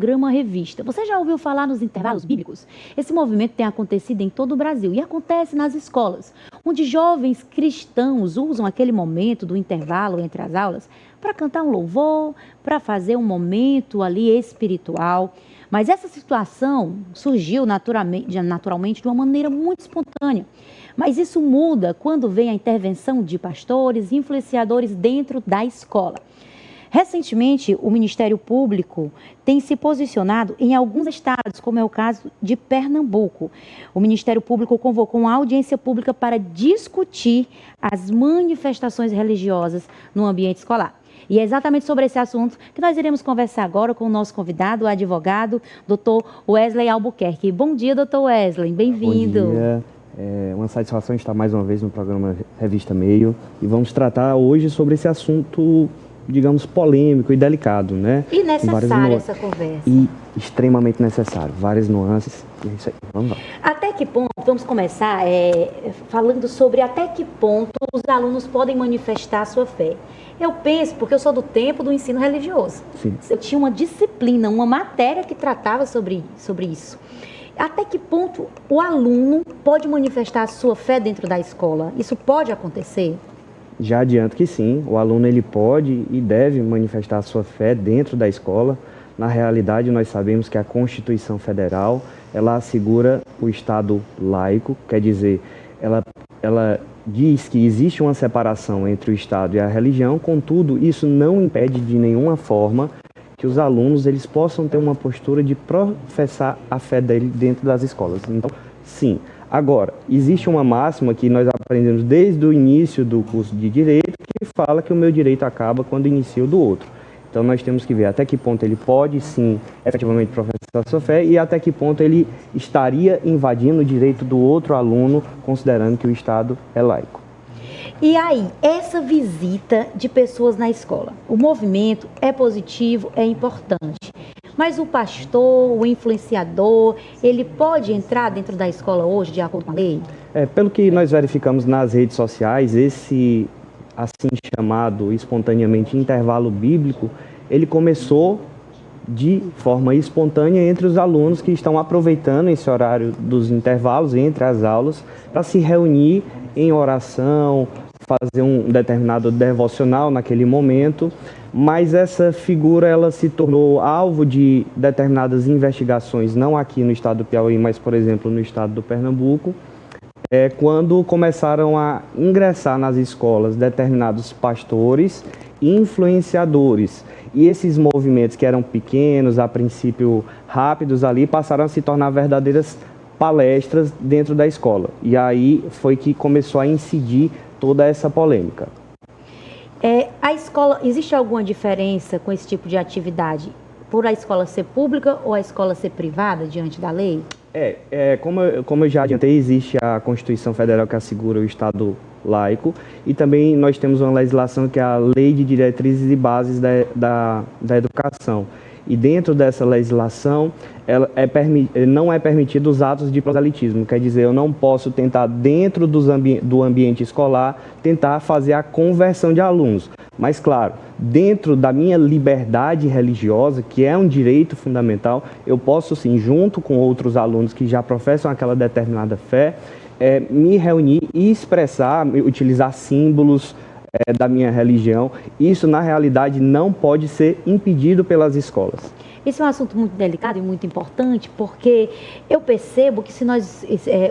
Grama Revista. Você já ouviu falar nos intervalos bíblicos? Esse movimento tem acontecido em todo o Brasil e acontece nas escolas, onde jovens cristãos usam aquele momento do intervalo entre as aulas para cantar um louvor, para fazer um momento ali espiritual. Mas essa situação surgiu naturalmente de uma maneira muito espontânea. Mas isso muda quando vem a intervenção de pastores e influenciadores dentro da escola. Recentemente, o Ministério Público tem se posicionado em alguns estados, como é o caso de Pernambuco. O Ministério Público convocou uma audiência pública para discutir as manifestações religiosas no ambiente escolar. E é exatamente sobre esse assunto que nós iremos conversar agora com o nosso convidado, o advogado, Dr. Wesley Albuquerque. Bom dia, Dr. Wesley, bem-vindo. Bom dia. É uma satisfação estar mais uma vez no programa Revista Meio e vamos tratar hoje sobre esse assunto, digamos, polêmico e delicado, né? E necessária essa conversa. E extremamente necessário, várias nuances. É isso aí, vamos lá. Até que ponto, vamos começar falando sobre até que ponto os alunos podem manifestar a sua fé. Eu penso, porque eu sou do tempo do ensino religioso. Sim. Eu tinha uma disciplina, uma matéria que tratava sobre isso. Até que ponto o aluno pode manifestar a sua fé dentro da escola? Isso pode acontecer? Já adianto que sim, o aluno ele pode e deve manifestar a sua fé dentro da escola. Na realidade, nós sabemos que a Constituição Federal, ela assegura o Estado laico, quer dizer, ela diz que existe uma separação entre o Estado e a religião, contudo, isso não impede de nenhuma forma que os alunos eles possam ter uma postura de professar a fé dele dentro das escolas. Então, sim. Agora, existe uma máxima que nós aprendemos desde o início do curso de Direito, que fala que o meu direito acaba quando inicia o do outro. Então, nós temos que ver até que ponto ele pode, sim, efetivamente professar a sua fé e até que ponto ele estaria invadindo o direito do outro aluno, considerando que o Estado é laico. E aí, essa visita de pessoas na escola, o movimento é positivo, é importante. Mas o pastor, o influenciador, ele pode entrar dentro da escola hoje, de acordo com a lei? Pelo que nós verificamos nas redes sociais, esse assim chamado espontaneamente intervalo bíblico, ele começou de forma espontânea entre os alunos que estão aproveitando esse horário dos intervalos entre as aulas para se reunir em oração, fazer um determinado devocional naquele momento, mas essa figura ela se tornou alvo de determinadas investigações, não aqui no estado do Piauí, mas, por exemplo, no estado do Pernambuco, quando começaram a ingressar nas escolas determinados pastores e influenciadores. E esses movimentos que eram pequenos, a princípio rápidos ali, passaram a se tornar verdadeiras palestras dentro da escola. E aí foi que começou a incidir toda essa polêmica. A escola, existe alguma diferença com esse tipo de atividade por a escola ser pública ou a escola ser privada diante da lei? Como eu já adiantei, existe a Constituição Federal que assegura o Estado laico e também nós temos uma legislação que é a Lei de Diretrizes e Bases da Educação. E dentro dessa legislação, não é permitido os atos de proselitismo. Quer dizer, eu não posso tentar, dentro do ambiente escolar, tentar fazer a conversão de alunos. Mas, claro, dentro da minha liberdade religiosa, que é um direito fundamental, eu posso, sim, junto com outros alunos que já professam aquela determinada fé, me reunir e expressar, utilizar símbolos da minha religião. Isso, na realidade, não pode ser impedido pelas escolas. Esse é um assunto muito delicado e muito importante, porque eu percebo que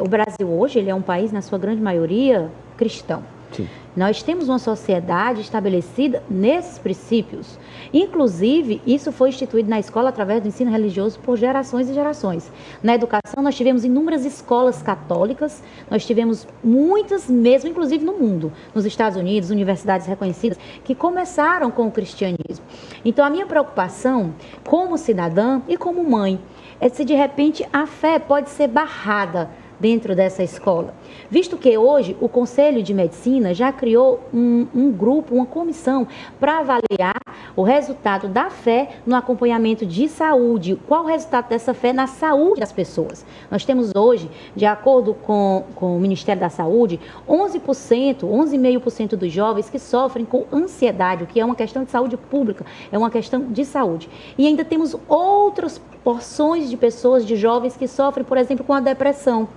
o Brasil hoje ele é um país, na sua grande maioria, cristão. Sim. Nós temos uma sociedade estabelecida nesses princípios. Inclusive, isso foi instituído na escola através do ensino religioso por gerações e gerações. Na educação, nós tivemos inúmeras escolas católicas, nós tivemos muitas mesmo, inclusive no mundo, nos Estados Unidos, universidades reconhecidas, que começaram com o cristianismo. Então, a minha preocupação, como cidadã e como mãe, é se de repente a fé pode ser barrada dentro dessa escola? Visto que hoje o Conselho de Medicina já criou um grupo, uma comissão para avaliar o resultado da fé no acompanhamento de saúde. Qual o resultado dessa fé na saúde das pessoas? Nós temos hoje, de acordo com o Ministério da Saúde, 11,5% dos jovens que sofrem com ansiedade, o que é uma questão de saúde pública, é uma questão de saúde. E ainda temos outras porções de pessoas, de jovens que sofrem, por exemplo, com a depressão.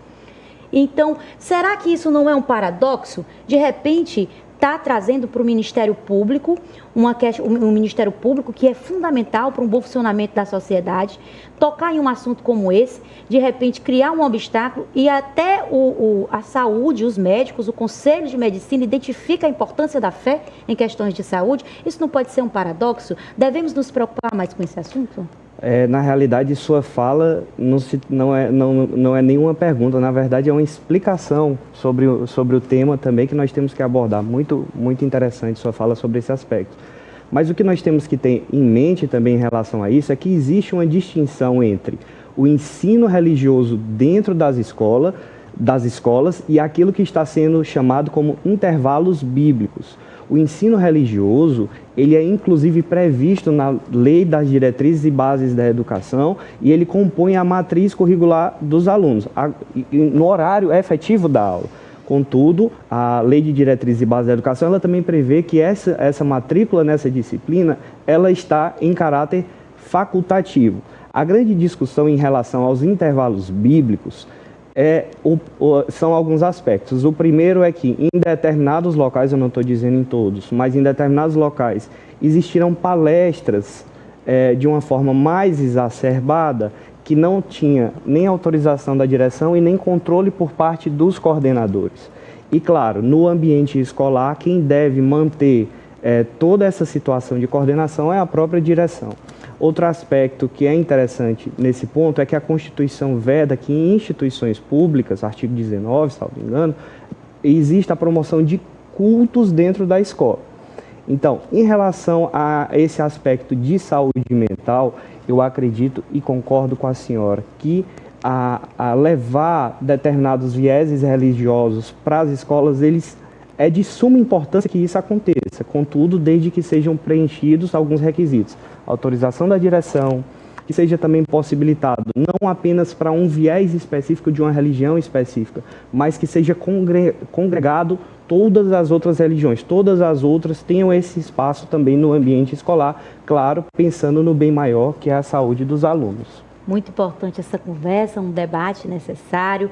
Então, será que isso não é um paradoxo? De repente, está trazendo para o Ministério Público, um Ministério Público que é fundamental para um bom funcionamento da sociedade, tocar em um assunto como esse, de repente criar um obstáculo e até a saúde, os médicos, o Conselho de Medicina identifica a importância da fé em questões de saúde. Isso não pode ser um paradoxo? Devemos nos preocupar mais com esse assunto? Na realidade, sua fala não é nenhuma pergunta, na verdade é uma explicação sobre o tema também que nós temos que abordar. Muito, muito interessante sua fala sobre esse aspecto. Mas o que nós temos que ter em mente também em relação a isso é que existe uma distinção entre o ensino religioso dentro das escolas e aquilo que está sendo chamado como intervalos bíblicos. O ensino religioso, ele é inclusive previsto na Lei das Diretrizes e Bases da Educação e ele compõe a matriz curricular dos alunos, no horário efetivo da aula. Contudo, a Lei de Diretrizes e Bases da Educação, ela também prevê que essa matrícula nessa disciplina, ela está em caráter facultativo. A grande discussão em relação aos intervalos bíblicos são alguns aspectos. O primeiro é que em determinados locais, eu não estou dizendo em todos, mas em determinados locais existiram palestras de uma forma mais exacerbada que não tinha nem autorização da direção e nem controle por parte dos coordenadores. E claro, no ambiente escolar, quem deve manter toda essa situação de coordenação é a própria direção. Outro aspecto que é interessante nesse ponto é que a Constituição veda que em instituições públicas, artigo 19, se não me engano, existe a promoção de cultos dentro da escola. Então, em relação a esse aspecto de saúde mental, eu acredito e concordo com a senhora que a levar determinados vieses religiosos para as escolas, é de suma importância que isso aconteça, contudo, desde que sejam preenchidos alguns requisitos. Autorização da direção, que seja também possibilitado, não apenas para um viés específico de uma religião específica, mas que seja congregado todas as outras religiões, todas as outras tenham esse espaço também no ambiente escolar, claro, pensando no bem maior, que é a saúde dos alunos. Muito importante essa conversa, um debate necessário.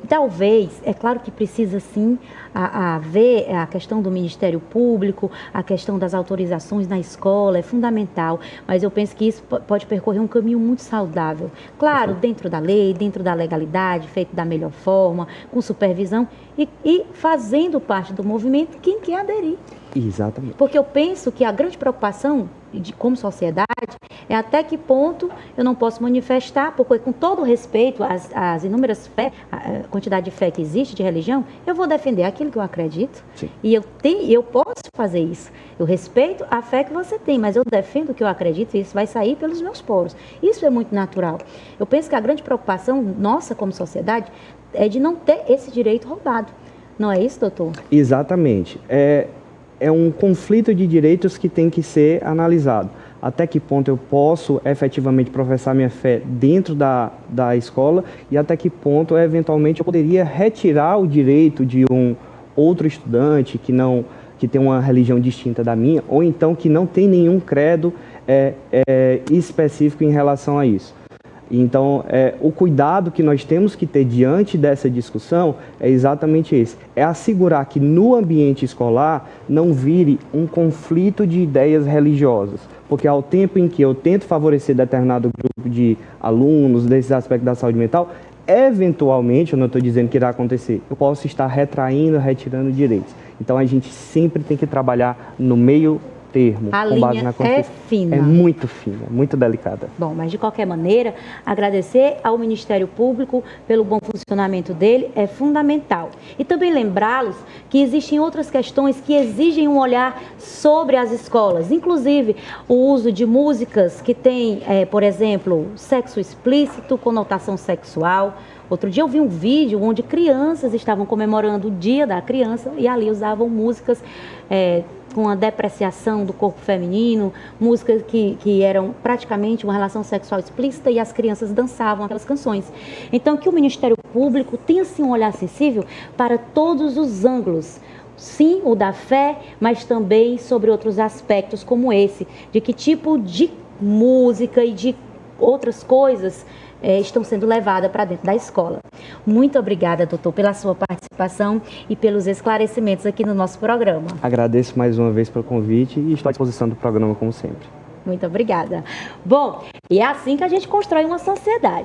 Talvez, é claro que precisa sim haver a questão do Ministério Público, a questão das autorizações na escola, é fundamental, mas eu penso que isso pode percorrer um caminho muito saudável. Claro, dentro da lei, dentro da legalidade, feito da melhor forma, com supervisão e fazendo parte do movimento quem quer aderir. Exatamente. Porque eu penso que a grande preocupação como sociedade é até que ponto eu não posso manifestar, porque com todo respeito às inúmeras fé, a quantidade de fé que existe, de religião, eu vou defender aquilo que eu acredito. Sim. E eu posso fazer isso. Eu respeito a fé que você tem, mas eu defendo o que eu acredito e isso vai sair pelos meus poros. Isso é muito natural. Eu penso que a grande preocupação nossa como sociedade é de não ter esse direito roubado. Não é isso, doutor? Exatamente. É um conflito de direitos que tem que ser analisado. Até que ponto eu posso efetivamente professar minha fé dentro da escola e até que ponto, eventualmente, eu poderia retirar o direito de um outro estudante que tem uma religião distinta da minha, ou então que não tem nenhum credo específico em relação a isso. Então, o cuidado que nós temos que ter diante dessa discussão é exatamente esse. É assegurar que no ambiente escolar não vire um conflito de ideias religiosas. Porque ao tempo em que eu tento favorecer determinado grupo de alunos desses aspectos da saúde mental, eventualmente, eu não estou dizendo que irá acontecer, eu posso estar retirando direitos. Então, a gente sempre tem que trabalhar no meio termo, A com base linha na é Constituição. fina. É muito fina, muito delicada. Bom, mas de qualquer maneira, agradecer ao Ministério Público pelo bom funcionamento dele é fundamental. E também lembrá-los que existem outras questões que exigem um olhar sobre as escolas, inclusive o uso de músicas que têm, por exemplo, sexo explícito, conotação sexual. Outro dia eu vi um vídeo onde crianças estavam comemorando o Dia da Criança e ali usavam músicas com a depreciação do corpo feminino, músicas que eram praticamente uma relação sexual explícita e as crianças dançavam aquelas canções. Então, que o Ministério Público tenha sim um olhar sensível para todos os ângulos. Sim, o da fé, mas também sobre outros aspectos como esse, de que tipo de música e de outras coisas estão sendo levadas para dentro da escola. Muito obrigada, doutor, pela sua participação e pelos esclarecimentos aqui no nosso programa. Agradeço mais uma vez pelo convite e estou à disposição do programa como sempre. Muito obrigada. Bom, e é assim que a gente constrói uma sociedade.